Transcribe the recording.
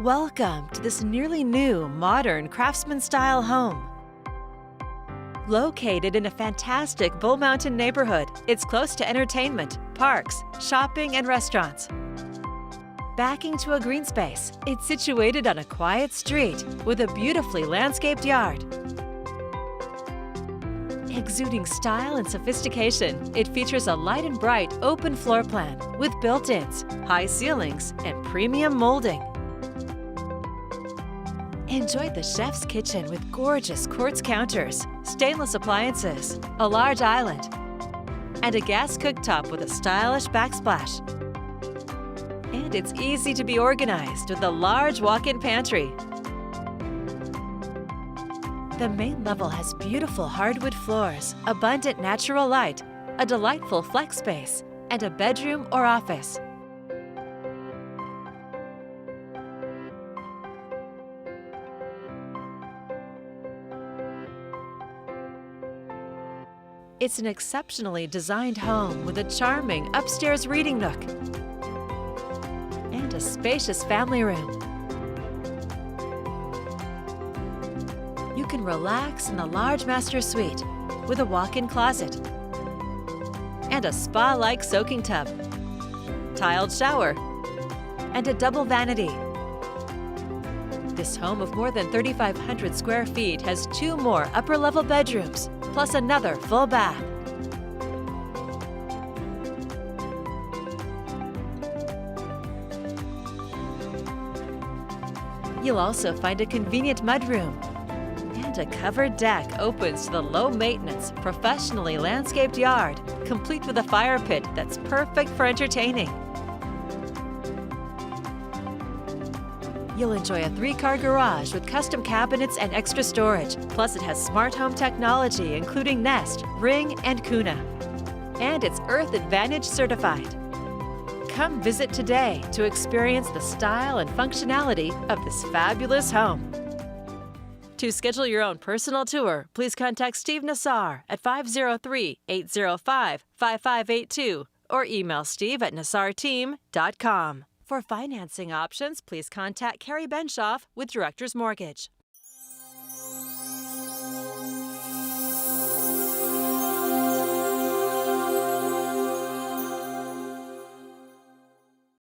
Welcome to this nearly new, modern Craftsman-style home. Located in a fantastic Bull Mountain neighborhood, it's close to entertainment, parks, shopping, and restaurants. Backing to a green space, it's situated on a quiet street with a beautifully landscaped yard. Exuding style and sophistication, it features a light and bright open floor plan with built-ins, high ceilings, and premium molding. Enjoy the chef's kitchen with gorgeous quartz counters, stainless appliances, a large island, and a gas cooktop with a stylish backsplash. And it's easy to be organized with a large walk-in pantry. The main level has beautiful hardwood floors, abundant natural light, a delightful flex space, and a bedroom or office. It's an exceptionally designed home with a charming upstairs reading nook and a spacious family room. You can relax in the large master suite with a walk-in closet and a spa-like soaking tub, tiled shower, and a double vanity. This home of more than 3,500 square feet has 2 more upper-level bedrooms, plus another full bath. You'll also find a convenient mudroom, and a covered deck opens to the low-maintenance, professionally landscaped yard, complete with a fire pit that's perfect for entertaining. You'll enjoy a 3-car garage with custom cabinets and extra storage. Plus, it has smart home technology, including Nest, Ring, and Kuna. And it's Earth Advantage certified. Come visit today to experience the style and functionality of this fabulous home. To schedule your own personal tour, please contact Steve Nassar at 503-805-5582 or email steve@nassarteam.com. For financing options, please contact Carrie Benshoff with Director's Mortgage.